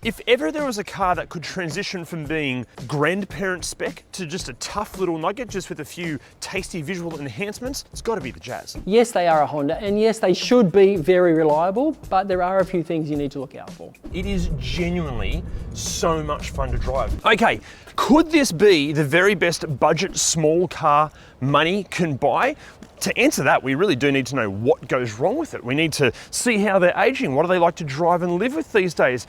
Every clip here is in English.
If ever there was a car that could transition from being grandparent spec to just a tough little nugget just with a few tasty visual enhancements, it's got to be the Jazz. Yes, they are a Honda, and yes, they should be very reliable, but there are a few things you need to look out for. It is genuinely so much fun to drive. Okay, could this be the very best budget small car money can buy? To answer that, we really do need to know what goes wrong with it. We need to see how they're aging. What do they like to drive and live with these days?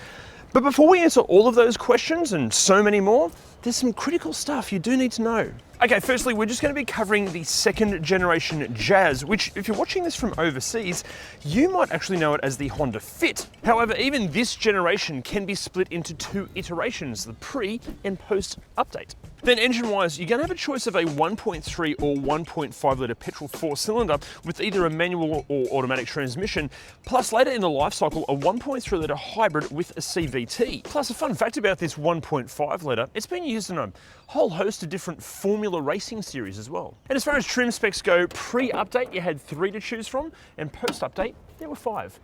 But before we answer all of those questions and so many more, there's some critical stuff you do need to know. Okay, firstly, we're just going to be covering the second generation Jazz, which if you're watching this from overseas, you might actually know it as the Honda Fit. However, even this generation can be split into two iterations, the pre and post update. Then engine-wise, you're going to have a choice of a 1.3 or 1.5 litre petrol 4-cylinder with either a manual or automatic transmission, plus later in the life cycle, a 1.3 litre hybrid with a CVT. Plus a fun fact about this 1.5 litre, it's been used in a whole host of different Formula racing series as well. And as far as trim specs go, pre-update you had 3 to choose from, and post-update there were 5.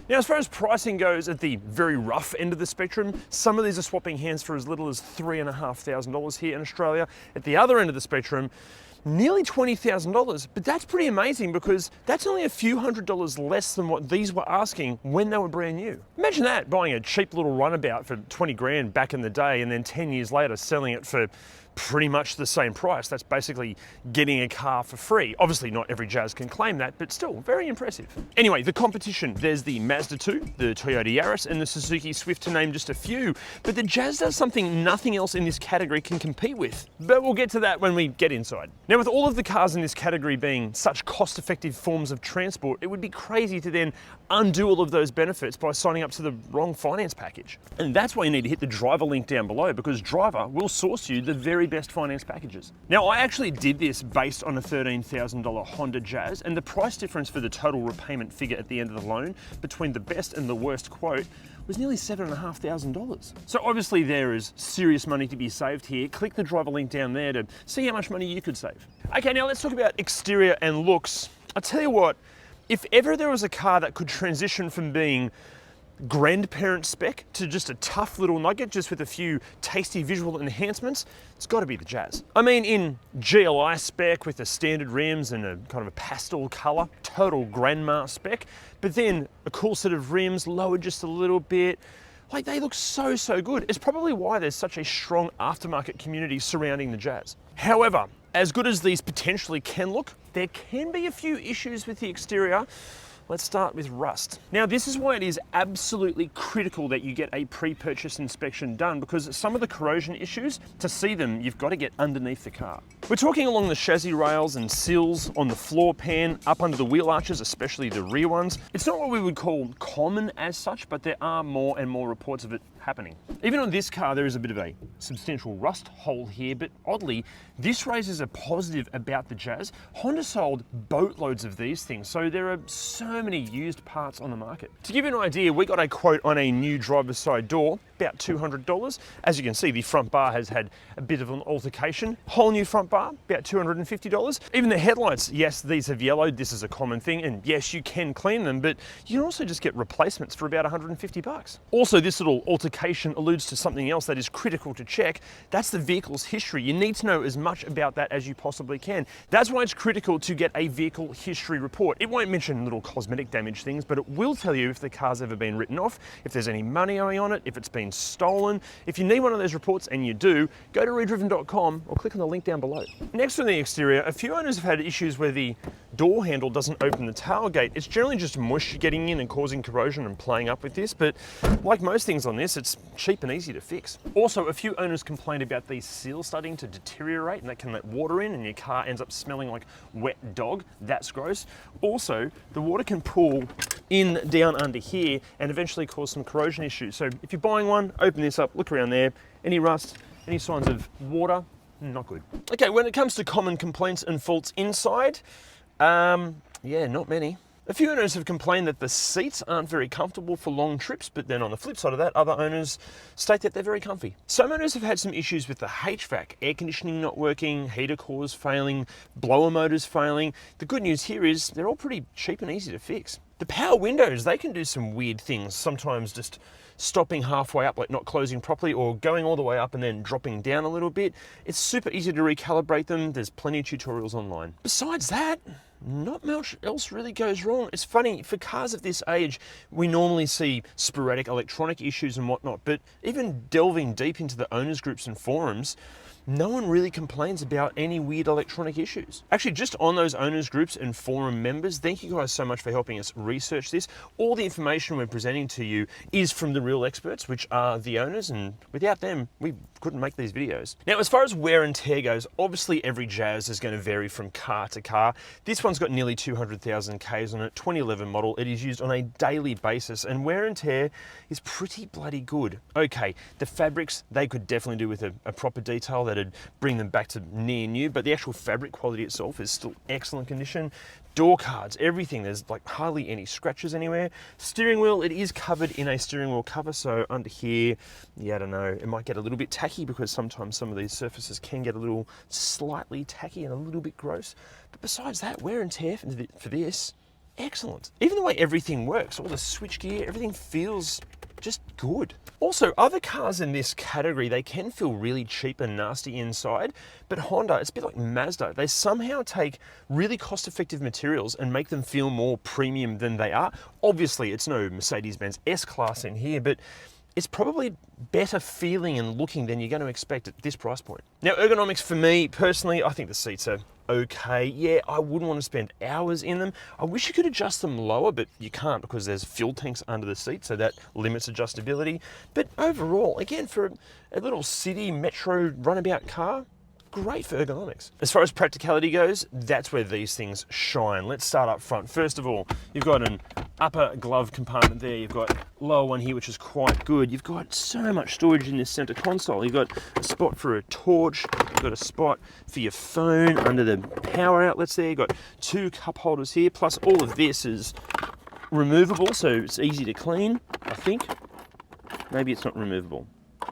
Now, as far as pricing goes, at the very rough end of the spectrum, some of these are swapping hands for as little as $3,500 here in Australia. At the other end of the spectrum, nearly $20,000, but that's pretty amazing because that's only a few $100s less than what these were asking when they were brand new. Imagine that, buying a cheap little runabout for 20 grand back in the day and then 10 years later selling it for pretty much the same price. That's basically getting a car for free. Obviously not every Jazz can claim that, but still very impressive. Anyway, the competition, there's the Mazda 2, the Toyota Yaris, and the Suzuki Swift to name just a few, but the Jazz does something nothing else in this category can compete with. But we'll get to that when we get inside. Now, with all of the cars in this category being such cost-effective forms of transport, it would be crazy to then undo all of those benefits by signing up to the wrong finance package. And that's why you need to hit the driver link down below, because Driver will source you the very best finance packages. Now, I actually did this based on a $13,000 Honda Jazz, and the price difference for the total repayment figure at the end of the loan between the best and the worst quote was nearly $7,500. So obviously there is serious money to be saved here. Click the driver link down there to see how much money you could save. Okay, now let's talk about exterior and looks. I'll tell you what, if ever there was a car that could transition from being grandparent spec to just a tough little nugget just with a few tasty visual enhancements, it's got to be the Jazz. I mean, in GLI spec with the standard rims and a kind of a pastel color, total grandma spec, but then a cool set of rims lowered just a little bit. Like, they look so good. It's probably why there's such a strong aftermarket community surrounding the Jazz. However, as good as these potentially can look, there can be a few issues with the exterior. Let's start with rust. Now, this is why it is absolutely critical that you get a pre-purchase inspection done, because some of the corrosion issues, to see them, you've got to get underneath the car. We're talking along the chassis rails and sills, on the floor pan, up under the wheel arches, especially the rear ones. It's not what we would call common as such, but there are more and more reports of it happening. Even on this car, there is a bit of a substantial rust hole here, but oddly, this raises a positive about the Jazz. Honda sold boatloads of these things, so there are so many used parts on the market. To give you an idea, we got a quote on a new driver's side door, about $200. As you can see, the front bar has had a bit of an altercation. Whole new front bar, about $250. Even the headlights, yes, these have yellowed. This is a common thing, and yes, you can clean them, but you can also just get replacements for about $150. Also, this little altercation alludes to something else that is critical to check. That's the vehicle's history. You need to know as much about that as you possibly can. That's why it's critical to get a vehicle history report. It won't mention little cosmetic damage things, but it will tell you if the car's ever been written off, if there's any money owing on it, if it's been stolen. If you need one of those reports, and you do, go to ReDriven.com or click on the link down below. Next on the exterior, a few owners have had issues where the door handle doesn't open the tailgate. It's generally just mush getting in and causing corrosion and playing up with this, but like most things on this, it's cheap and easy to fix. Also, a few owners complained about these seals starting to deteriorate, and that can let water in and your car ends up smelling like wet dog. That's gross. Also, the water can pool in down under here and eventually cause some corrosion issues. So if you're buying one, open this up, look around there. Any rust, any signs of water, not good. Okay, when it comes to common complaints and faults inside, yeah, not many. A few owners have complained that the seats aren't very comfortable for long trips, but then on the flip side of that, other owners state that they're very comfy. Some owners have had some issues with the HVAC, air conditioning not working, heater cores failing, blower motors failing. The good news here is they're all pretty cheap and easy to fix. The power windows, they can do some weird things, sometimes just stopping halfway up, like not closing properly, or going all the way up and then dropping down a little bit. It's super easy to recalibrate them. There's plenty of tutorials online. Besides that, not much else really goes wrong. It's funny, for cars of this age, we normally see sporadic electronic issues and whatnot, but even delving deep into the owners groups and forums, no one really complains about any weird electronic issues. Actually, just on those owners groups and forum members, thank you guys so much for helping us research this. All the information we're presenting to you is from the real experts, which are the owners, and without them, we couldn't make these videos. Now, as far as wear and tear goes, obviously every Jazz is going to vary from car to car. This one's got nearly 200,000 Ks on it, 2011 model. It is used on a daily basis, and wear and tear is pretty bloody good. Okay, the fabrics, they could definitely do with a proper detail that'd bring them back to near new, but the actual fabric quality itself is still excellent condition. Door cards, everything, there's like hardly any scratches anywhere. Steering wheel, it is covered in a steering wheel cover, so under here, yeah, I don't know, it might get a little bit tacky because sometimes some of these surfaces can get a little slightly tacky and a little bit gross. But besides that, wear and tear for this, excellent. Even the way everything works, all the switch gear, everything feels just good. Also, other cars in this category, they can feel really cheap and nasty inside, but Honda, it's a bit like Mazda. They somehow take really cost-effective materials and make them feel more premium than they are. Obviously, it's no Mercedes-Benz S-Class in here, but it's probably better feeling and looking than you're going to expect at this price point. Now, ergonomics for me, personally, I think the seats are okay. Yeah, I wouldn't want to spend hours in them. I wish you could adjust them lower, but you can't because there's fuel tanks under the seat, so that limits adjustability. But overall, again, for a little city metro runabout car, great for ergonomics. As far as practicality goes, that's where these things shine. Let's start up front. First of all, you've got an upper glove compartment there. You've got lower one here, which is quite good. You've got so much storage in this center console. You've got a spot for a torch. You've got a spot for your phone under the power outlets there. You've got two cup holders here, plus all of this is removable, so it's easy to clean, I think. Maybe it's not removable.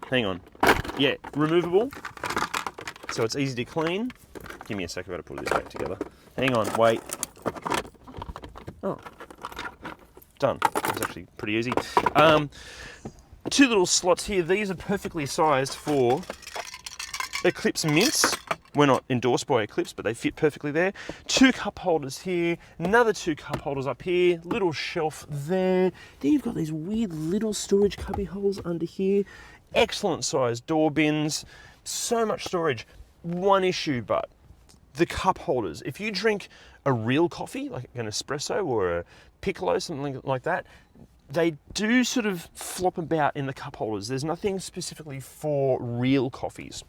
Hang on. Yeah, removable. So it's easy to clean. Give me a sec, I've got to put this back together. Hang on, wait. Oh, done. That was actually pretty easy. Two little slots here. These are perfectly sized for Eclipse mints. We're not endorsed by Eclipse, but they fit perfectly there. Two cup holders here, another two cup holders up here, little shelf there. Then you've got these weird little storage cubby holes under here. Excellent sized door bins. So much storage. One issue, but the cup holders. If you drink a real coffee, like an espresso or a piccolo, something like that, they do sort of flop about in the cup holders. There's nothing specifically for real coffees.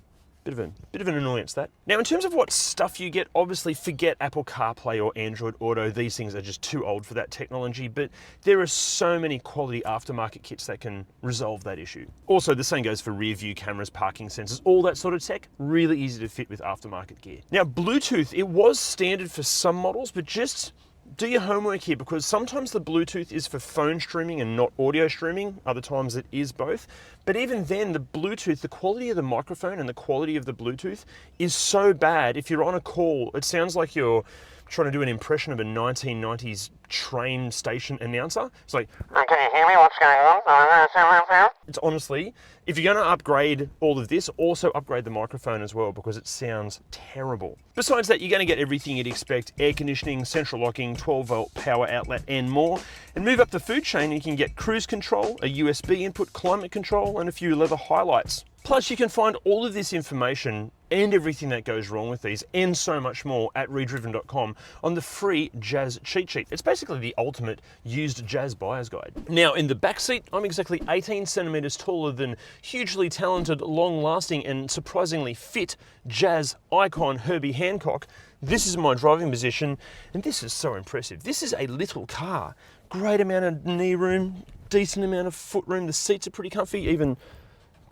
Bit of an annoyance, that. Now, in terms of what stuff you get, obviously forget Apple CarPlay or Android Auto. These things are just too old for that technology, but there are so many quality aftermarket kits that can resolve that issue. Also, the same goes for rear view cameras, parking sensors, all that sort of tech, really easy to fit with aftermarket gear. Now, Bluetooth, it was standard for some models, but just do your homework here, because sometimes the Bluetooth is for phone streaming and not audio streaming. Other times it is both. But even then, the Bluetooth, the quality of the microphone and the quality of the Bluetooth is so bad. If you're on a call, it sounds like you're trying to do an impression of a 1990s train station announcer. It's like, can you hear me? What's going on? It's honestly, if you're going to upgrade all of this, also upgrade the microphone as well, because it sounds terrible. Besides that, you're going to get everything you'd expect: air conditioning, central locking, 12-volt power outlet, and more. And move up the food chain, you can get cruise control, a USB input, climate control, and a few leather highlights. Plus, you can find all of this information and everything that goes wrong with these and so much more at ReDriven.com on the free Jazz cheat sheet. It's basically the ultimate used Jazz buyer's guide. Now, in the back seat, I'm exactly 18 centimeters taller than hugely talented, long-lasting, and surprisingly fit Jazz icon Herbie Hancock. This is my driving position, and this is so impressive. This is a little car. Great amount of knee room, decent amount of foot room. The seats are pretty comfy, even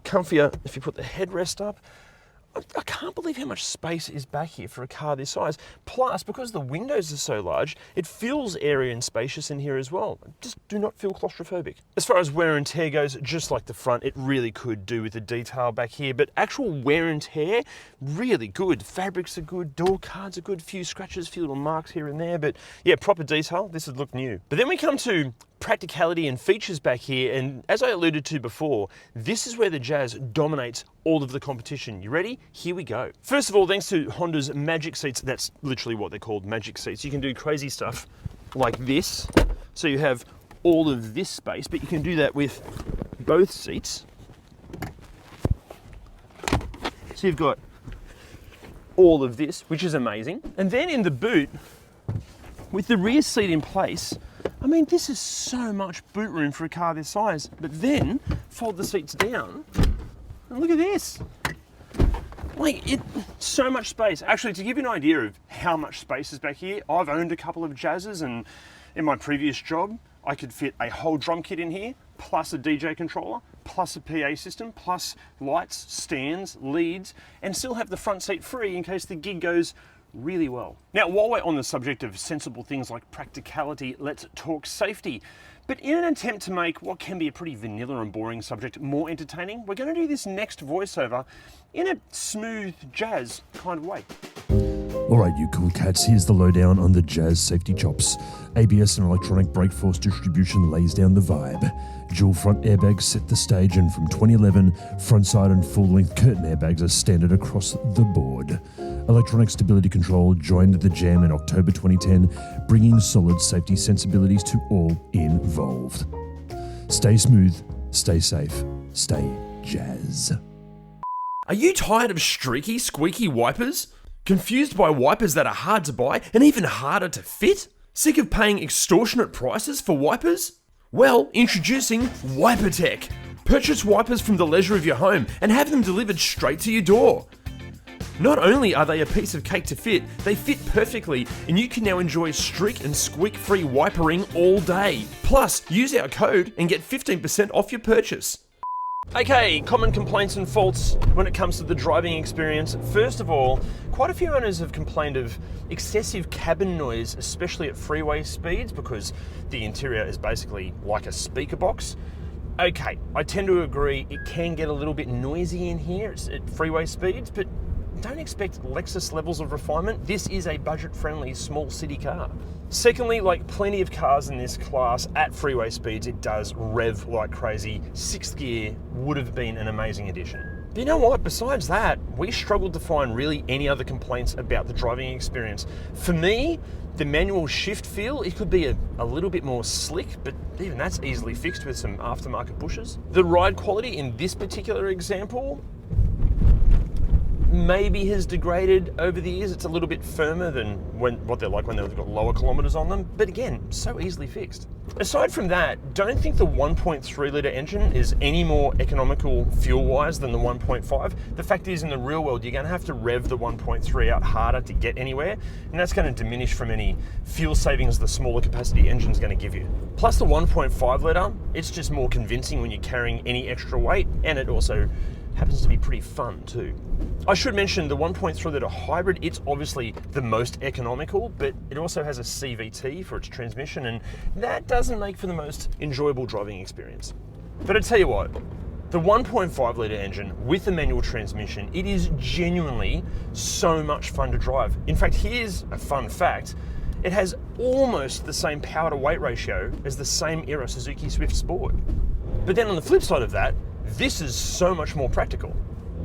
comfier if you put the headrest up. I can't believe how much space is back here for a car this size. Plus, because the windows are so large, it feels airy and spacious in here as well. Just do not feel claustrophobic. As far as wear and tear goes, just like the front, it really could do with the detail back here, but actual wear and tear, really good. Fabrics are good, door cards are good, few scratches, few little marks here and there, but yeah, proper detail, this would look new. But then we come to practicality and features back here, and as I alluded to before, this is where the Jazz dominates all of the competition. You ready? Here we go. First of all, thanks to Honda's Magic Seats, that's literally what they're called, Magic Seats. You can do crazy stuff like this. So you have all of this space, but you can do that with both seats. So you've got all of this, which is amazing. And then in the boot, with the rear seat in place, I mean, this is so much boot room for a car this size, but then fold the seats down and look at this. Like, so much space. Actually, to give you an idea of how much space is back here, I've owned a couple of Jazzes, and in my previous job, I could fit a whole drum kit in here, plus a DJ controller, plus a PA system, plus lights, stands, leads, and still have the front seat free in case the gig goes really well. Now, while we're on the subject of sensible things like practicality, let's talk safety. But in an attempt to make what can be a pretty vanilla and boring subject more entertaining, we're going to do this next voiceover in a smooth jazz kind of way. Alright you cool cats, here's the lowdown on the Jazz safety chops. ABS and electronic brake force distribution lays down the vibe. Dual front airbags set the stage, and from 2011, front side and full length curtain airbags are standard across the board. Electronic stability control joined the jam in October 2010, bringing solid safety sensibilities to all involved. Stay smooth, stay safe, stay Jazz. Are you tired of streaky, squeaky wipers? Confused by wipers that are hard to buy and even harder to fit? Sick of paying extortionate prices for wipers? Well, introducing WiperTech. Purchase wipers from the leisure of your home and have them delivered straight to your door. Not only are they a piece of cake to fit, they fit perfectly, and you can now enjoy streak and squeak-free wipering all day. Plus, use our code and get 15% off your purchase. Okay, common complaints and faults when it comes to the driving experience. First of all, quite a few owners have complained of excessive cabin noise, especially at freeway speeds, because the interior is basically like a speaker box. Okay, I tend to agree, it can get a little bit noisy in here at freeway speeds, but don't expect Lexus levels of refinement. This is a budget-friendly small city car. Secondly, like plenty of cars in this class at freeway speeds, it does rev like crazy. Sixth gear would have been an amazing addition. But you know what? Besides that, we struggled to find really any other complaints about the driving experience. For me, the manual shift feel, it could be a little bit more slick, but even that's easily fixed with some aftermarket bushes. The ride quality in this particular example maybe has degraded over the years. It's a little bit firmer than what they're like when they've got lower kilometers on them, but again, so easily fixed. Aside from that, don't think the 1.3 litre engine is any more economical fuel-wise than the 1.5. The fact is, in the real world, you're going to have to rev the 1.3 out harder to get anywhere, and that's going to diminish from any fuel savings the smaller capacity engine's going to give you. Plus the 1.5 litre, it's just more convincing when you're carrying any extra weight, and it also happens to be pretty fun too. I should mention the 1.3 litre hybrid, it's obviously the most economical, but it also has a CVT for its transmission, and that doesn't make for the most enjoyable driving experience. But I tell you what, the 1.5 litre engine with the manual transmission, it is genuinely so much fun to drive. In fact, here's a fun fact. It has almost the same power to weight ratio as the same era Suzuki Swift Sport. But then on the flip side of that, this is so much more practical.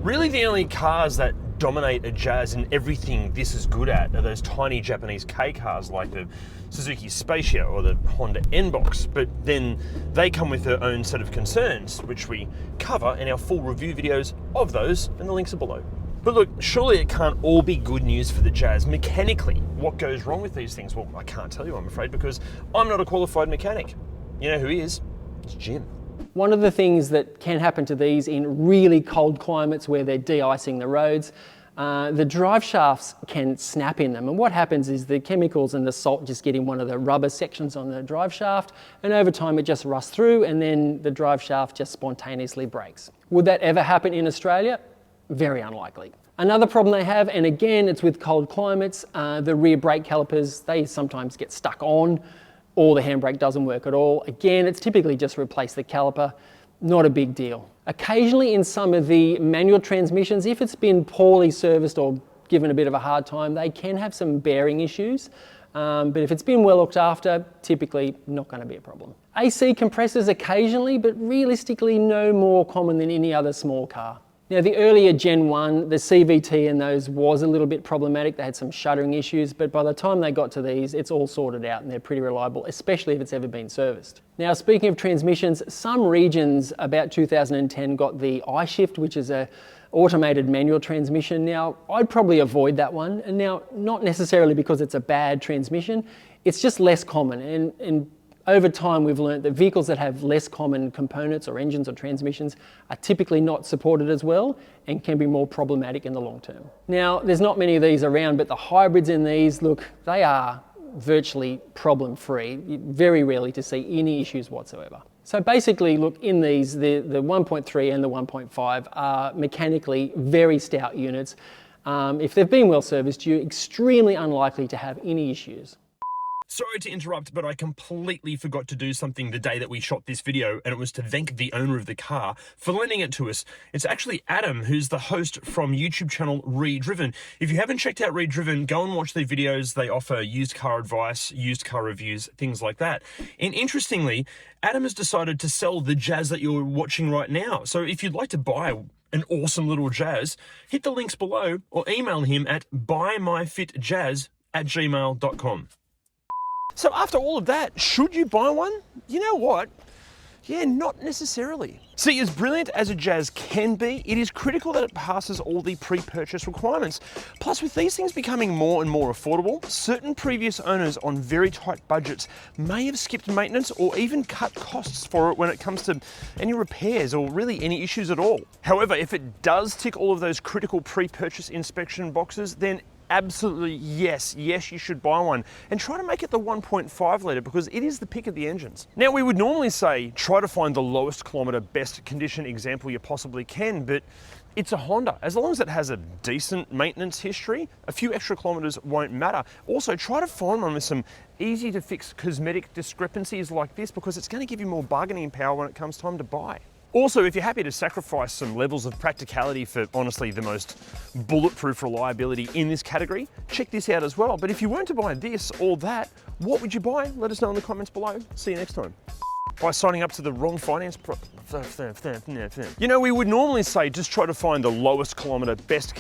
Really, the only cars that dominate a Jazz and everything this is good at are those tiny Japanese K cars like the Suzuki Spacia or the Honda N-Box, but then they come with their own set of concerns, which we cover in our full review videos of those, and the links are below. But look, surely it can't all be good news for the Jazz. Mechanically, what goes wrong with these things? Well, I can't tell you, I'm afraid, because I'm not a qualified mechanic. You know who is? It's Jim. One of the things that can happen to these in really cold climates where they're de-icing the roads, the drive shafts can snap in them. And what happens is the chemicals and the salt just get in one of the rubber sections on the drive shaft, and over time it just rusts through, and then the drive shaft just spontaneously breaks. Would that ever happen in Australia? very unlikely. Another problem they have, and again, it's with cold climates, the rear brake calipers, they sometimes get stuck on, or the handbrake doesn't work at all. Again, it's typically just replace the caliper, not a big deal. Occasionally in some of the manual transmissions, if it's been poorly serviced or given a bit of a hard time, they can have some bearing issues. But if it's been well looked after, typically not going to be a problem. AC compressors occasionally, but realistically no more common than any other small car. Now the earlier Gen 1, the CVT in those was a little bit problematic. They had some shuttering issues, but by the time they got to these, it's all sorted out and they're pretty reliable, especially if it's ever been serviced. Now speaking of transmissions, some regions about 2010 got the iShift, which is a automated manual transmission. Now, I'd probably avoid that one. And now, not necessarily because it's a bad transmission, it's just less common. And over time, we've learned that vehicles that have less common components or engines or transmissions are typically not supported as well and can be more problematic in the long term. Now, there's not many of these around, but the hybrids in these, look, they are virtually problem-free. Very rarely to see any issues whatsoever. So basically, look, in these, the 1.3 and the 1.5 are mechanically very stout units. If they've been well serviced, you're extremely unlikely to have any issues. Sorry to interrupt, but I completely forgot to do something the day that we shot this video, and it was to thank the owner of the car for lending it to us. It's actually Adam, who's the host from YouTube channel ReDriven. If you haven't checked out ReDriven, go and watch their videos. They offer used car advice, used car reviews, things like that. And interestingly, Adam has decided to sell the Jazz that you're watching right now. So if you'd like to buy an awesome little Jazz, hit the links below or email him at buymyfitjazz@gmail.com. So after all of that, should you buy one? You know what? Yeah, not necessarily. See, as brilliant as a Jazz can be, it is critical that it passes all the pre-purchase requirements. Plus, with these things becoming more and more affordable, certain previous owners on very tight budgets may have skipped maintenance or even cut costs for it when it comes to any repairs or really any issues at all. However, if it does tick all of those critical pre-purchase inspection boxes, then absolutely yes, you should buy one and try to make it the 1.5 litre because it is the pick of the engines. Now we would normally say try to find the lowest kilometre, best condition example you possibly can, but it's a Honda. As long as it has a decent maintenance history, a few extra kilometres won't matter. Also try to find one with some easy to fix cosmetic discrepancies like this because it's going to give you more bargaining power when it comes time to buy. Also, if you're happy to sacrifice some levels of practicality for honestly the most bulletproof reliability in this category, check this out as well. But if you weren't to buy this or that, what would you buy? Let us know in the comments below. See you next time. By signing up to the wrong finance You know, we would normally say just try to find the lowest kilometre, best